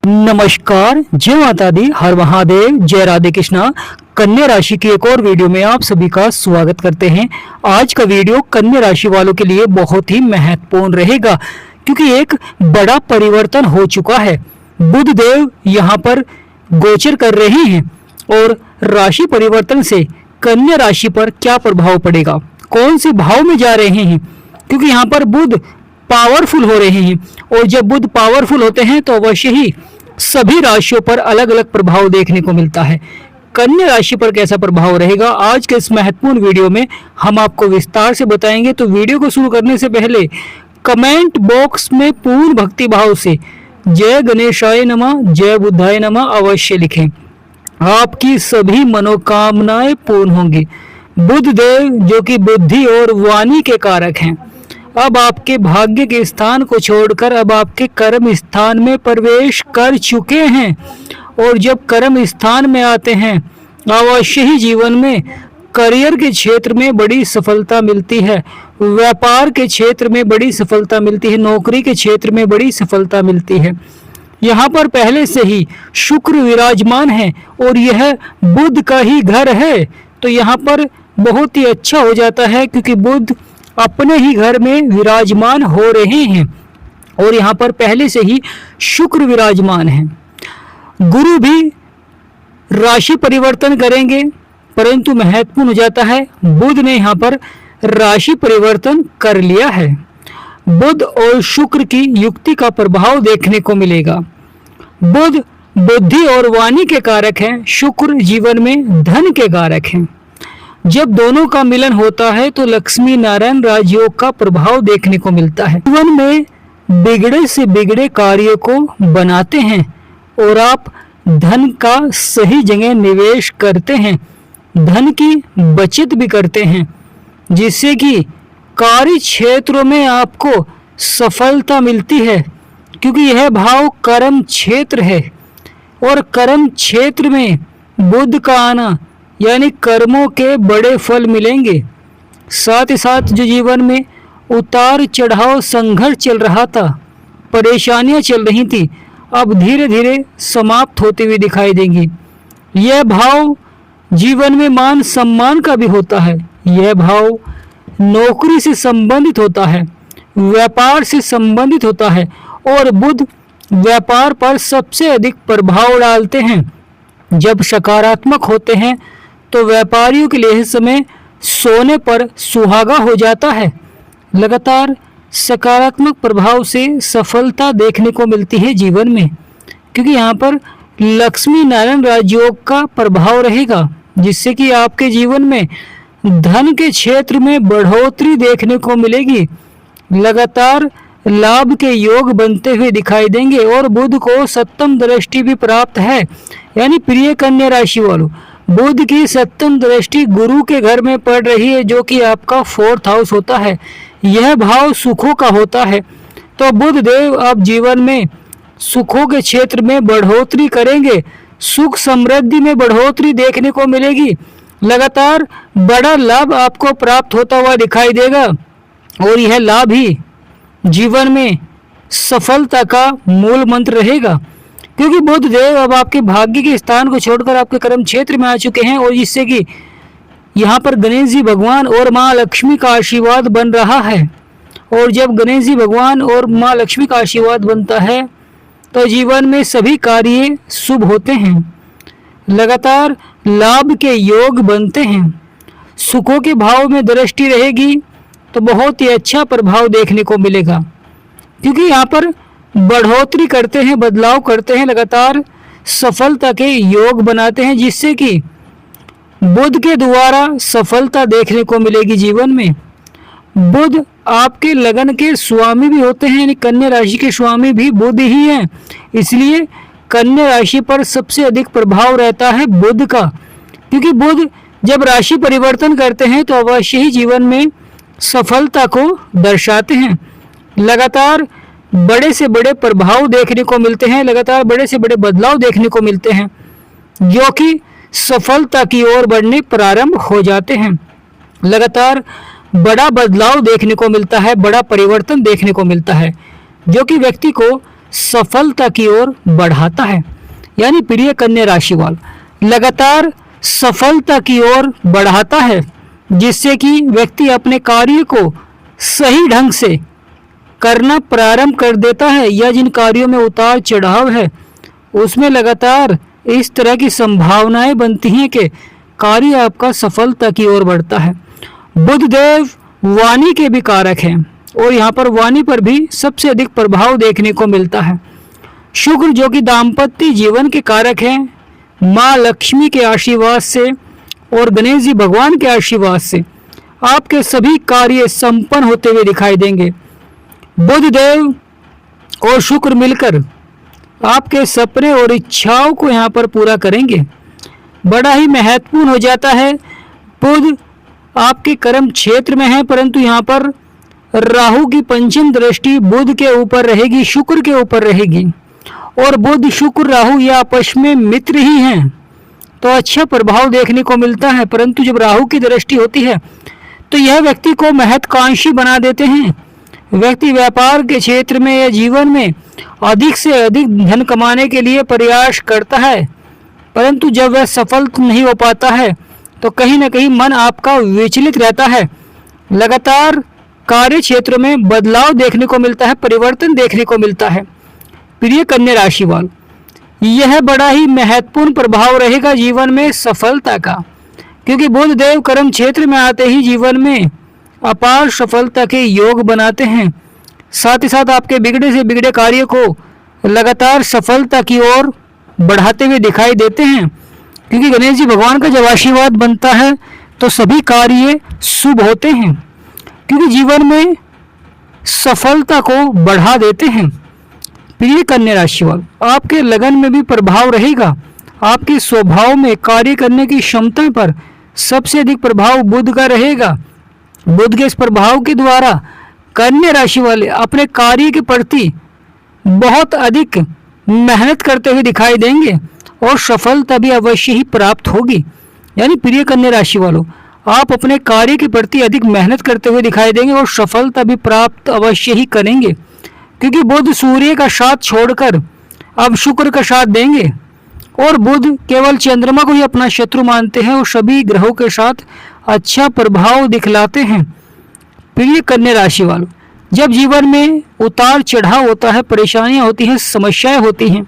नमस्कार, जय माता दी, हर महादेव, जय राधे कृष्णा। कन्या राशि की एक और वीडियो में आप सभी का स्वागत करते हैं। आज का वीडियो कन्या राशि वालों के लिए बहुत ही महत्वपूर्ण रहेगा क्योंकि एक बड़ा परिवर्तन हो चुका है। बुध देव यहाँ पर गोचर कर रहे हैं और राशि परिवर्तन से कन्या राशि पर क्या प्रभाव पड़ेगा, कौन से भाव में जा रहे हैं, क्योंकि यहाँ पर बुध पावरफुल हो रहे हैं और जब बुध पावरफुल होते हैं तो अवश्य ही सभी राशियों पर अलग अलग प्रभाव देखने को मिलता है। कन्या राशि पर कैसा प्रभाव रहेगा, आज के इस महत्वपूर्ण वीडियो में हम आपको विस्तार से बताएंगे। तो वीडियो को शुरू करने से पहले कमेंट बॉक्स में पूर्ण भक्ति भाव से जय गणेशाय नमः, जय बुद्धाय नमः अवश्य लिखें। आपकी सभी मनोकामनाएं पूर्ण होंगी। बुध देव जो कि बुद्धि और वाणी के कारक हैं, अब आपके भाग्य के स्थान को छोड़कर अब आपके कर्म स्थान में प्रवेश कर चुके हैं और जब कर्म स्थान में आते हैं अवश्य ही जीवन में करियर के क्षेत्र में बड़ी सफलता मिलती है, व्यापार के क्षेत्र में बड़ी सफलता मिलती है, नौकरी के क्षेत्र में बड़ी सफलता मिलती है। यहाँ पर पहले से ही शुक्र विराजमान है और यह बुध का ही घर है, तो यहाँ पर बहुत ही अच्छा हो जाता है क्योंकि बुध अपने ही घर में विराजमान हो रहे हैं और यहाँ पर पहले से ही शुक्र विराजमान है। गुरु भी राशि परिवर्तन करेंगे, परंतु महत्वपूर्ण हो जाता है बुध ने यहाँ पर राशि परिवर्तन कर लिया है। बुध और शुक्र की युक्ति का प्रभाव देखने को मिलेगा। बुध बुद्धि और वाणी के कारक हैं, शुक्र जीवन में धन के कारक हैं। जब दोनों का मिलन होता है तो लक्ष्मी नारायण राजयोग का प्रभाव देखने को मिलता है। जीवन में बिगड़े से बिगड़े कार्यों को बनाते हैं और आप धन का सही जगह निवेश करते हैं, धन की बचत भी करते हैं, जिससे कि कार्य क्षेत्रों में आपको सफलता मिलती है क्योंकि यह भाव कर्म क्षेत्र है और कर्म क्षेत्र में बुध का आना यानी कर्मों के बड़े फल मिलेंगे। साथ ही साथ जो जीवन में उतार चढ़ाव संघर्ष चल रहा था, परेशानियां चल रही थी, अब धीरे धीरे समाप्त होते हुए दिखाई देंगी। यह भाव जीवन में मान सम्मान का भी होता है, यह भाव नौकरी से संबंधित होता है, व्यापार से संबंधित होता है और बुध व्यापार पर सबसे अधिक प्रभाव डालते हैं। जब सकारात्मक होते हैं तो व्यापारियों के लिए इस समय सोने पर सुहागा हो जाता है। लगातार सकारात्मक प्रभाव से सफलता देखने को मिलती है जीवन में क्योंकि यहाँ पर लक्ष्मी नारायण राजयोग का प्रभाव रहेगा, जिससे कि आपके जीवन में धन के क्षेत्र में बढ़ोतरी देखने को मिलेगी। लगातार लाभ के योग बनते हुए दिखाई देंगे और बुध को सप्तम दृष्टि भी प्राप्त है, यानी प्रिय कन्या राशि वालों, बुध की सप्तम दृष्टि गुरु के घर में पड़ रही है जो कि आपका 4th हाउस होता है। यह भाव सुखों का होता है, तो बुध देव आप जीवन में सुखों के क्षेत्र में बढ़ोतरी करेंगे, सुख समृद्धि में बढ़ोतरी देखने को मिलेगी। लगातार बड़ा लाभ आपको प्राप्त होता हुआ दिखाई देगा और यह लाभ ही जीवन में सफलता का मूल मंत्र रहेगा क्योंकि बुध देव अब आपके भाग्य के स्थान को छोड़कर आपके कर्म क्षेत्र में आ चुके हैं और जिससे कि यहाँ पर गणेश जी भगवान और माँ लक्ष्मी का आशीर्वाद बन रहा है। और जब गणेश जी भगवान और माँ लक्ष्मी का आशीर्वाद बनता है तो जीवन में सभी कार्य शुभ होते हैं, लगातार लाभ के योग बनते हैं। सुखों के भाव में दृष्टि रहेगी तो बहुत ही अच्छा प्रभाव देखने को मिलेगा क्योंकि यहाँ पर बढ़ोतरी करते हैं, बदलाव करते हैं, लगातार सफलता के योग बनाते हैं, जिससे कि बुध के द्वारा सफलता देखने को मिलेगी जीवन में। बुध आपके लगन के स्वामी भी होते हैं, यानी कन्या राशि के स्वामी भी बुध ही हैं, इसलिए कन्या राशि पर सबसे अधिक प्रभाव रहता है बुध का क्योंकि बुध जब राशि परिवर्तन करते हैं तो अवश्य ही जीवन में सफलता को दर्शाते हैं। लगातार बड़े से बड़े प्रभाव देखने को मिलते हैं, लगातार बड़े से बड़े बदलाव देखने को मिलते हैं जो कि सफलता की ओर बढ़ने प्रारंभ हो जाते हैं। लगातार बड़ा बदलाव देखने को मिलता है, बड़ा परिवर्तन देखने को मिलता है जो कि व्यक्ति को सफलता की ओर बढ़ाता है। यानी प्रिय कन्या राशि वाले, लगातार सफलता की ओर बढ़ाता है, जिससे कि व्यक्ति अपने कार्य को सही ढंग से करना प्रारंभ कर देता है, या जिन कार्यों में उतार चढ़ाव है उसमें लगातार इस तरह की संभावनाएं बनती हैं कि कार्य आपका सफलता की ओर बढ़ता है। बुध देव वाणी के भी कारक हैं और यहाँ पर वाणी पर भी सबसे अधिक प्रभाव देखने को मिलता है। शुक्र जो कि दाम्पत्य जीवन के कारक हैं, माँ लक्ष्मी के आशीर्वाद से और गणेश जी भगवान के आशीर्वाद से आपके सभी कार्य संपन्न होते हुए दिखाई देंगे। बुध देव और शुक्र मिलकर आपके सपने और इच्छाओं को यहाँ पर पूरा करेंगे। बड़ा ही महत्वपूर्ण हो जाता है। बुध आपके कर्म क्षेत्र में है, परंतु यहाँ पर राहु की पंचम दृष्टि बुध के ऊपर रहेगी, शुक्र के ऊपर रहेगी, और बुध शुक्र राहु ये आपस में मित्र ही हैं, तो अच्छा प्रभाव देखने को मिलता है। परंतु जब राहु की दृष्टि होती है तो यह व्यक्ति को महत्वाकांक्षी बना देते हैं। व्यक्ति व्यापार के क्षेत्र में या जीवन में अधिक से अधिक धन कमाने के लिए प्रयास करता है, परंतु जब वह सफल नहीं हो पाता है तो कहीं ना कहीं मन आपका विचलित रहता है। लगातार कार्य क्षेत्र में बदलाव देखने को मिलता है, परिवर्तन देखने को मिलता है। प्रिय कन्या राशि वालों, यह बड़ा ही महत्वपूर्ण प्रभाव रहेगा जीवन में सफलता का, क्योंकि बुध देव कर्म क्षेत्र में आते ही जीवन में अपार सफलता के योग बनाते हैं। साथ ही साथ आपके बिगड़े से बिगड़े कार्य को लगातार सफलता की ओर बढ़ाते हुए दिखाई देते हैं, क्योंकि गणेश जी भगवान का जब आशीर्वाद बनता है तो सभी कार्य शुभ होते हैं, क्योंकि जीवन में सफलता को बढ़ा देते हैं। प्रिय कन्या राशि वालों, आपके लगन में भी प्रभाव रहेगा। आपके स्वभाव में कार्य करने की क्षमता पर सबसे अधिक प्रभाव बुध का रहेगा। बुध के इस प्रभाव के द्वारा कन्या राशि वाले अपने कार्य के प्रति बहुत अधिक मेहनत करते हुए दिखाई देंगे और सफलता भी अवश्य ही प्राप्त होगी। यानी प्रिय कन्या राशि वालों, आप अपने कार्य के प्रति अधिक मेहनत करते हुए दिखाई देंगे और सफलता भी प्राप्त अवश्य ही करेंगे, क्योंकि बुध सूर्य का साथ छोड़कर अब शुक्र का साथ देंगे, और बुध केवल चंद्रमा को ही अपना शत्रु मानते हैं और सभी ग्रहों के साथ अच्छा प्रभाव दिखलाते हैं। प्रिय कन्या राशि वालों, जब जीवन में उतार चढ़ाव होता है, परेशानियां होती हैं, समस्याएं होती हैं,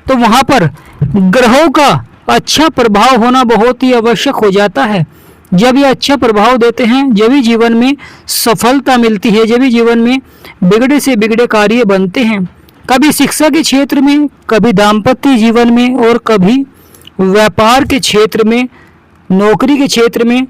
तो वहां पर ग्रहों का अच्छा प्रभाव होना बहुत ही आवश्यक हो जाता है। जब ये अच्छा प्रभाव देते हैं, जब ही जीवन में सफलता मिलती है, जब ही जीवन में बिगड़े से बिगड़े कार्य बनते हैं। कभी शिक्षा के क्षेत्र में, कभी दाम्पत्य जीवन में, और कभी व्यापार के क्षेत्र में, नौकरी के क्षेत्र में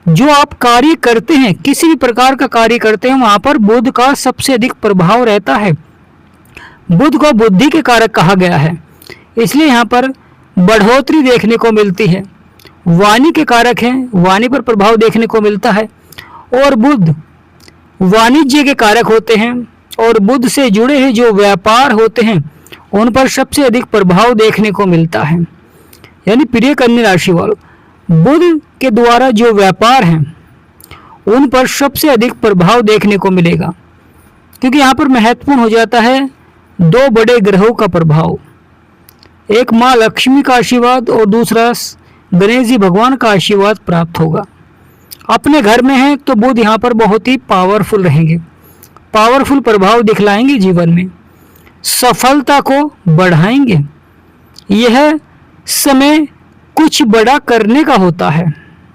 जो आप कार्य करते हैं, किसी भी प्रकार का कार्य करते हैं, वहां पर बुध का सबसे अधिक प्रभाव रहता है। बुध को बुद्धि के कारक कहा गया है, इसलिए यहाँ पर बढ़ोतरी देखने को मिलती है। वाणी के कारक हैं, वाणी पर प्रभाव देखने को मिलता है, और बुध वाणिज्य के कारक होते हैं, और बुध से जुड़े हुए जो व्यापार होते हैं उन पर सबसे अधिक प्रभाव देखने को मिलता है। यानी प्रिय कन्या राशि वालों, बुध के द्वारा जो व्यापार हैं उन पर सबसे अधिक प्रभाव देखने को मिलेगा, क्योंकि यहाँ पर महत्वपूर्ण हो जाता है दो बड़े ग्रहों का प्रभाव। एक माँ लक्ष्मी का आशीर्वाद और दूसरा गणेश जी भगवान का आशीर्वाद प्राप्त होगा। अपने घर में है तो बुध यहाँ पर बहुत ही पावरफुल रहेंगे, पावरफुल प्रभाव दिखलाएंगे, जीवन में सफलता को बढ़ाएंगे। यह समय कुछ बड़ा करने का होता है।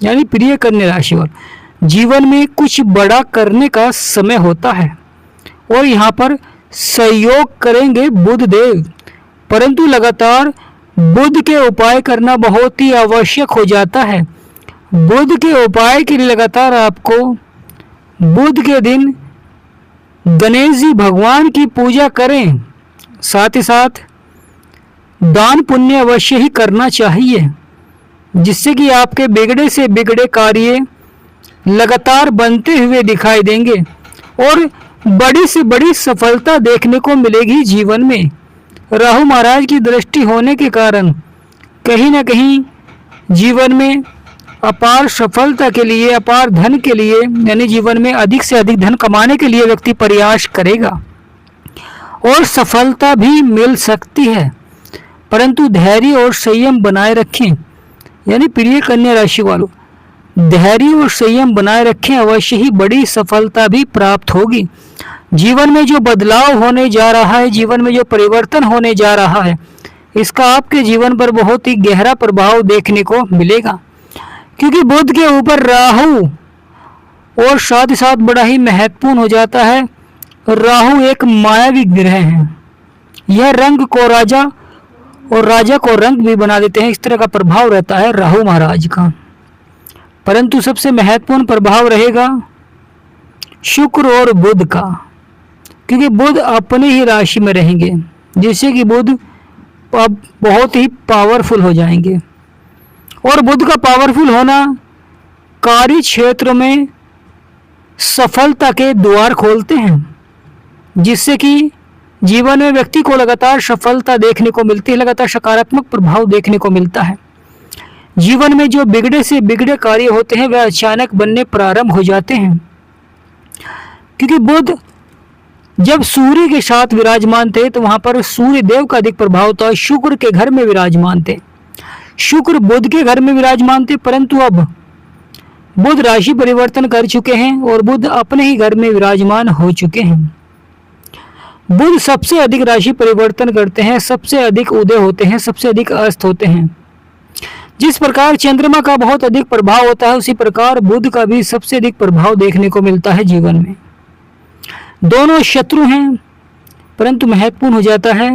यानी प्रिय कन्या राशि वालों, जीवन में कुछ बड़ा करने का समय होता है और यहाँ पर सहयोग करेंगे बुध देव, परंतु लगातार बुध के उपाय करना बहुत ही आवश्यक हो जाता है। बुध के उपाय के लिए लगातार आपको बुध के दिन गणेश जी भगवान की पूजा करें, साथ ही साथ दान पुण्य अवश्य ही करना चाहिए, जिससे कि आपके बिगड़े से बिगड़े कार्य लगातार बनते हुए दिखाई देंगे और बड़ी से बड़ी सफलता देखने को मिलेगी जीवन में। राहु महाराज की दृष्टि होने के कारण कहीं ना कहीं जीवन में अपार सफलता के लिए, अपार धन के लिए, यानी जीवन में अधिक से अधिक धन कमाने के लिए व्यक्ति प्रयास करेगा। और सफलता भी मिल सकती है, परंतु धैर्य और संयम बनाए रखें। यानी प्रिय कन्या राशि वालों, धैर्य और संयम बनाए रखें, अवश्य ही बड़ी सफलता भी प्राप्त होगी। जीवन में जो बदलाव होने जा रहा है, जीवन में जो परिवर्तन होने जा रहा है, इसका आपके जीवन पर बहुत ही गहरा प्रभाव देखने को मिलेगा, क्योंकि बुध के ऊपर राहु और साथ ही साथ बड़ा ही महत्वपूर्ण हो जाता है। राहु एक मायावी ग्रह है, यह रंग को राजा और राजा को रंग भी बना देते हैं, इस तरह का प्रभाव रहता है राहु महाराज का। परंतु सबसे महत्वपूर्ण प्रभाव रहेगा शुक्र और बुध का, क्योंकि बुध अपनी ही राशि में रहेंगे, जिससे कि बुध अब बहुत ही पावरफुल हो जाएंगे। और बुध का पावरफुल होना कार्य क्षेत्र में सफलता के द्वार खोलते हैं, जिससे कि जीवन में व्यक्ति को लगातार सफलता देखने को मिलती है, लगातार सकारात्मक प्रभाव देखने को मिलता है। जीवन में जो बिगड़े से बिगड़े कार्य होते हैं वह अचानक बनने प्रारंभ हो जाते हैं, क्योंकि बुध जब सूर्य के साथ विराजमान थे तो वहां पर सूर्य देव का अधिक प्रभाव था, शुक्र के घर में विराजमान थे, शुक्र बुध के घर में विराजमान थे। परंतु अब बुध राशि परिवर्तन कर चुके हैं और बुध अपने ही घर में विराजमान हो चुके हैं। बुध सबसे अधिक राशि परिवर्तन करते हैं, सबसे अधिक उदय होते हैं, सबसे अधिक अस्त होते हैं। जिस प्रकार चंद्रमा का बहुत अधिक प्रभाव होता है, उसी प्रकार बुध का भी सबसे अधिक प्रभाव देखने को मिलता है जीवन में। दोनों शत्रु हैं, परंतु महत्वपूर्ण हो जाता है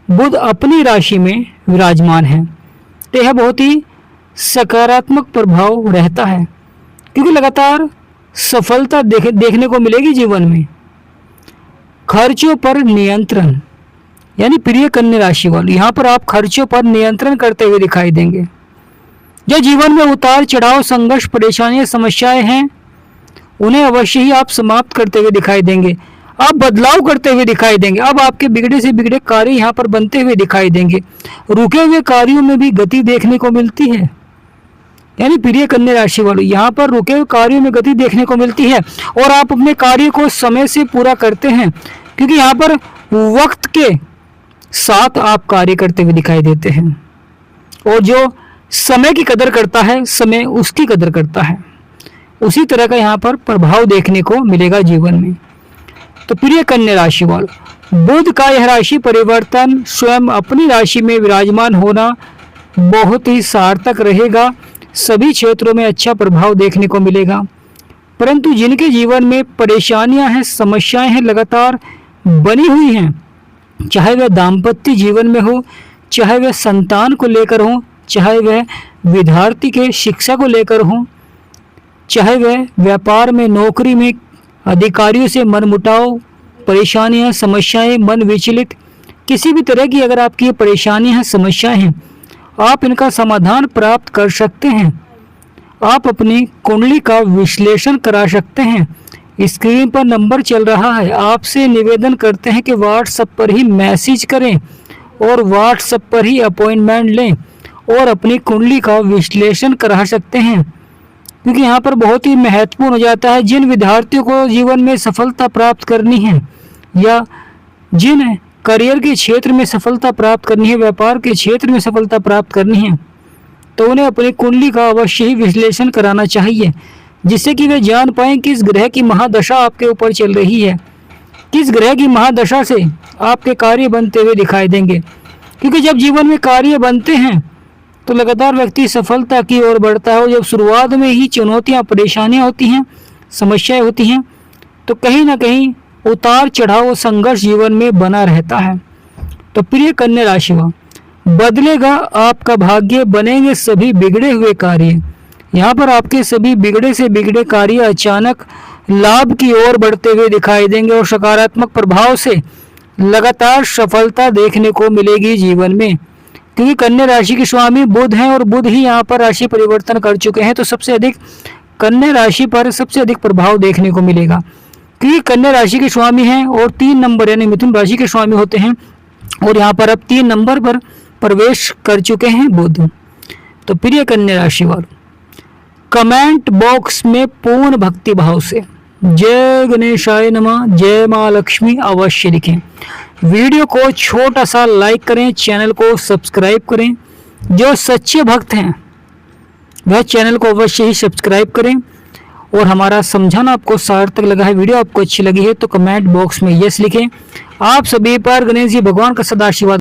बुध अपनी राशि में विराजमान है, तो यह बहुत ही सकारात्मक प्रभाव रहता है, क्योंकि लगातार सफलता देखने को मिलेगी जीवन में। खर्चों पर नियंत्रण, यानी प्रिय कन्या राशि वालों, यहाँ पर आप खर्चों पर नियंत्रण करते हुए दिखाई देंगे। जो जीवन में उतार चढ़ाव, संघर्ष, परेशानियां, समस्याएं हैं, उन्हें अवश्य ही आप समाप्त करते हुए दिखाई देंगे, आप बदलाव करते हुए दिखाई देंगे। अब आपके बिगड़े से बिगड़े कार्य यहाँ पर बनते हुए दिखाई देंगे, रुके हुए कार्यों में भी गति देखने को मिलती है। यानी प्रिय कन्या राशि वालों, यहाँ पर रुके हुए कार्यों में गति देखने को मिलती है और आप अपने कार्य को समय से पूरा करते हैं, क्योंकि यहाँ पर वक्त के साथ आप कार्य करते हुए दिखाई देते हैं। और जो समय की कदर करता है, समय उसकी कदर करता है, उसी तरह का यहाँ पर प्रभाव देखने को मिलेगा जीवन में। तो प्रिय कन्या राशि वालों, बुध का यह राशि परिवर्तन, स्वयं अपनी राशि में विराजमान होना बहुत ही सार्थक रहेगा, सभी क्षेत्रों में अच्छा प्रभाव देखने को मिलेगा। परंतु जिनके जीवन में परेशानियां हैं, समस्याएं हैं, लगातार बनी हुई हैं, चाहे वह दाम्पत्य जीवन में हो, चाहे वह संतान को लेकर हो, चाहे वह विद्यार्थी के शिक्षा को लेकर हो, चाहे वह व्यापार में, नौकरी में अधिकारियों से मनमुटाव, परेशानियां, समस्याएं, मन विचलित, किसी भी तरह की अगर आपकी परेशानियां हैं, समस्याएं हैं, आप इनका समाधान प्राप्त कर सकते हैं। आप अपनी कुंडली का विश्लेषण करा सकते हैं। स्क्रीन पर नंबर चल रहा है, आपसे निवेदन करते हैं कि व्हाट्सएप पर ही मैसेज करें और व्हाट्सएप पर ही अपॉइंटमेंट लें और अपनी कुंडली का विश्लेषण करा सकते हैं, क्योंकि यहाँ पर बहुत ही महत्वपूर्ण हो जाता है। जिन विद्यार्थियों को जीवन में सफलता प्राप्त करनी है या जिन करियर के क्षेत्र में सफलता प्राप्त करनी है, व्यापार के क्षेत्र में सफलता प्राप्त करनी है, तो उन्हें अपनी कुंडली का अवश्य ही विश्लेषण कराना चाहिए, जिससे कि वे जान पाएं किस ग्रह की महादशा आपके ऊपर चल रही है, किस ग्रह की महादशा से आपके कार्य बनते हुए दिखाई देंगे। क्योंकि जब जीवन में कार्य बनते हैं तो लगातार व्यक्ति सफलता की ओर बढ़ता है, और जब शुरुआत में ही चुनौतियां, परेशानियां होती हैं, समस्याएं होती हैं, तो कहीं ना कहीं उतार चढ़ाव, संघर्ष जीवन में बना रहता है। तो प्रिय कन्या राशि, बदलेगा आपका भाग्य, बनेंगे सभी बिगड़े हुए कार्य। यहाँ पर आपके सभी बिगड़े से बिगड़े कार्य अचानक लाभ की ओर बढ़ते हुए दिखाई देंगे और सकारात्मक प्रभाव से लगातार सफलता देखने को मिलेगी जीवन में, क्योंकि कन्या राशि के स्वामी बुध हैं और बुध ही यहाँ पर राशि परिवर्तन कर चुके हैं। तो सबसे अधिक कन्या राशि पर सबसे अधिक प्रभाव देखने को मिलेगा, क्योंकि कन्या राशि के स्वामी हैं और 3 नंबर यानी मिथुन राशि के स्वामी होते हैं, और यहाँ पर अब 3 नंबर पर प्रवेश कर चुके हैं बुध। तो प्रिय कन्या राशि वालों, कमेंट बॉक्स में पूर्ण भक्ति भाव से जय गणेशाय नमः, जय माँ लक्ष्मी अवश्य लिखें। वीडियो को छोटा सा लाइक करें, चैनल को सब्सक्राइब करें। जो सच्चे भक्त हैं वह चैनल को अवश्य ही सब्सक्राइब करें। और हमारा समझाना आपको सार्थक लगा है, वीडियो आपको अच्छी लगी है तो कमेंट बॉक्स में यस लिखें। आप सभी पर गणेश जी भगवान का सदा आशीर्वाद